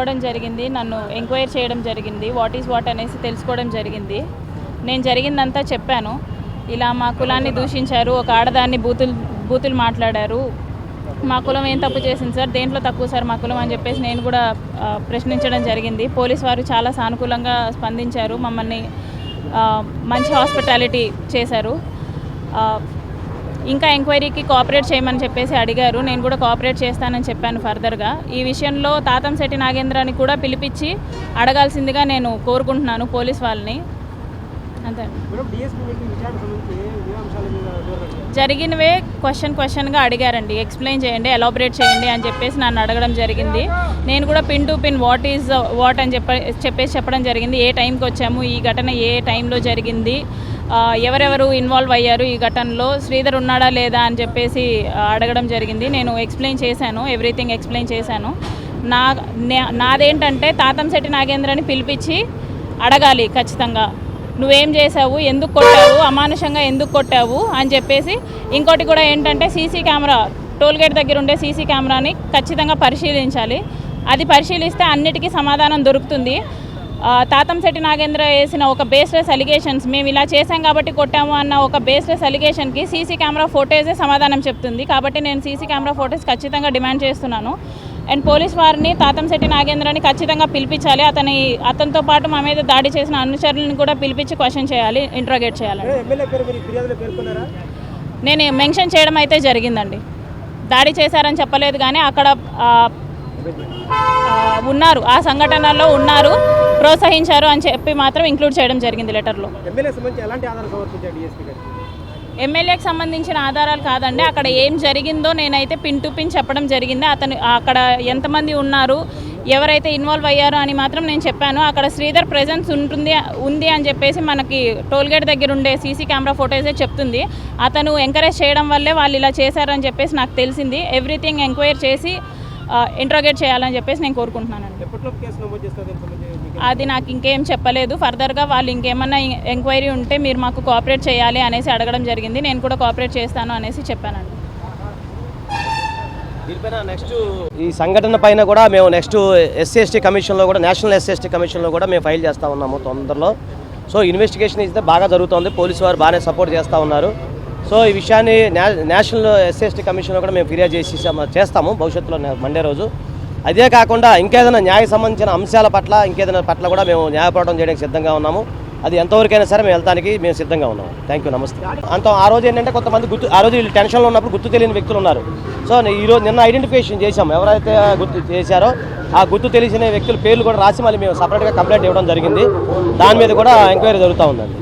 పిలవడం జరిగింది, నన్ను ఎంక్వైరీ చేయడం జరిగింది, వాట్ ఈజ్ వాట్ అనేసి తెలుసుకోవడం జరిగింది. నేను జరిగిందంతా చెప్పాను. ఇలా మా కులాన్ని దూషించారు, ఒక ఆడదాన్ని బూతులు మాట్లాడారు, మా కులం ఏం తప్పు చేసింది సార్, దేంట్లో తక్కువ సార్ మా కులం అని చెప్పేసి నేను కూడా ప్రశ్నించడం జరిగింది. పోలీస్ వారు చాలా సానుకూలంగా స్పందించారు, మమ్మల్ని మంచి హాస్పిటాలిటీ చేశారు. ఇంకా ఎంక్వైరీకి కోఆపరేట్ చేయమని చెప్పేసి అడిగారు. నేను కూడా కోఆపరేట్ చేస్తానని చెప్పాను. ఫర్దర్గా ఈ విషయంలో తాతంశెట్టి నాగేంద్రాన్ని కూడా పిలిపించి అడగాల్సిందిగా నేను కోరుకుంటున్నాను పోలీస్ వాళ్ళని. అంతే. జరిగినవే క్వశ్చన్గా అడిగారండి, ఎక్స్ప్లెయిన్ చేయండి, ఎలాబరేట్ చేయండి అని చెప్పేసి నన్ను అడగడం జరిగింది. నేను కూడా pin to pin what is what అని చెప్పేసి చెప్పడం జరిగింది. ఏ టైంకి వచ్చాము, ఈ ఘటన ఏ టైంలో జరిగింది, ఎవరెవరు ఇన్వాల్వ్ అయ్యారు ఈ ఘటనలో, శ్రీధర్ ఉన్నాడా లేదా అని చెప్పేసి అడగడం జరిగింది. నేను ఎక్స్ప్లెయిన్ చేశాను, ఎవ్రీథింగ్ ఎక్స్ప్లెయిన్ చేశాను. నాదేంటంటే తాతంశెట్టి నాగేంద్రని పిలిపించి అడగాలి ఖచ్చితంగా, నువ్వేం చేసావు, ఎందుకు కొట్టావు, అమానుషంగా ఎందుకు కొట్టావు అని చెప్పేసి. ఇంకోటి కూడా ఏంటంటే సీసీ కెమెరా, టోల్గేట్ దగ్గర ఉండే సీసీ కెమెరాని ఖచ్చితంగా పరిశీలించాలి. అది పరిశీలిస్తే అన్నిటికీ సమాధానం దొరుకుతుంది. తాతంశెట్టి నాగేంద్ర వేసిన ఒక బేస్లెస్ అలిగేషన్స్, మేము ఇలా చేశాం కాబట్టి కొట్టాము అన్న ఒక బేస్లెస్ అలిగేషన్కి సీసీ కెమెరా ఫోటేజే సమాధానం చెప్తుంది. కాబట్టి నేను సీసీ కెమెరా ఫోటోస్ ఖచ్చితంగా డిమాండ్ చేస్తున్నాను. అండ్ పోలీస్ వారిని తాతంశెట్టి నాగేంద్రని ఖచ్చితంగా పిలిపించాలి. అతనితో పాటు మా మీద దాడి చేసిన అనుచరులను కూడా పిలిపించి క్వశ్చన్ చేయాలి, ఇంట్రాగేట్ చేయాలి. నేను మెన్షన్ చేయడం అయితే జరిగిందండి, దాడి చేశారని చెప్పలేదు, కానీ అక్కడ ఉన్నారు, ఆ సంఘటనలో ఉన్నారు, ప్రోత్సహించారు అని చెప్పి మాత్రం ఇంక్లూడ్ చేయడం జరిగింది లెటర్లో. ఎమ్మెల్యేకి సంబంధించిన ఆధారాలు కాదండి, అక్కడ ఏం జరిగిందో నేనైతే పిన్ టు పిన్ చెప్పడం జరిగింది. అక్కడ ఎంతమంది ఉన్నారు, ఎవరైతే ఇన్వాల్వ్ అయ్యారో అని మాత్రం నేను చెప్పాను. అక్కడ శ్రీధర్ ప్రెజెన్స్ ఉంది అని చెప్పేసి మనకి టోల్గేట్ దగ్గర ఉండే సీసీ కెమెరా ఫోటోసే చెప్తుంది. అతను ఎంకరేజ్ చేయడం వల్లే వాళ్ళు ఇలా చేశారని చెప్పేసి నాకు తెలిసింది. ఎవ్రీథింగ్ ఎంక్వైరీ చేసి ఇంట్రాగేట్ చేయాలని చెప్పేసి నేను కోరుకుంటున్నానండి. అది నాకు ఇంకేం చెప్పలేదు. ఫర్దర్గా వాళ్ళు ఇంకేమన్నా ఎంక్వైరీ ఉంటే మీరు మాకు కోఆపరేట్ చేయాలి అనేసి అడగడం జరిగింది. నేను కూడా కోఆపరేట్ చేస్తాను అనేసి చెప్పానండి. నెక్స్ట్ ఈ సంఘటన పైన కూడా మేము నెక్స్ట్ ఎస్సీ కమిషన్లో కూడా, నేషనల్ ఎస్సీ కమిషన్లో కూడా మేము ఫైల్ చేస్తూ ఉన్నాము తొందరలో. సో ఇన్వెస్టిగేషన్ అయితే బాగా జరుగుతుంది, పోలీసు వారు బాగానే సపోర్ట్ చేస్తూ ఉన్నారు. సో ఈ విషయాన్ని నేషనల్ ఎస్సీ కమిషన్లో కూడా మేము ఫిర్యాదు చేస్తాము భవిష్యత్తులో మండే రోజు. అదే కాకుండా ఇంకేదైనా న్యాయ సంబంధించిన అంశాల పట్ల ఇంకేదైనా పట్ల కూడా మేము న్యాయ పోరాటం చేయడానికి సిద్ధంగా ఉన్నాము. అది ఎంతవరకైనా సరే మేము వెళ్తానికి మేము సిద్ధంగా ఉన్నాము. థ్యాంక్ యూ, నమస్తే. ఆ రోజు ఏంటంటే కొంతమంది ఆ రోజు వీళ్ళు టెన్షన్లో ఉన్నప్పుడు గుర్తు తెలియని వ్యక్తులు ఉన్నారు. సో ఈరోజు నిన్న ఐడెంటిఫికేషన్ చేశాము, ఎవరైతే గుర్తు చేశారో ఆ గుర్తు తెలిసిన వ్యక్తుల పేర్లు కూడా రాసి మళ్ళీ మేము సపరేట్గా కంప్లైంట్ ఇవ్వడం జరిగింది. దాని మీద కూడా ఎంక్వైరీ జరుగుతూ ఉందండి.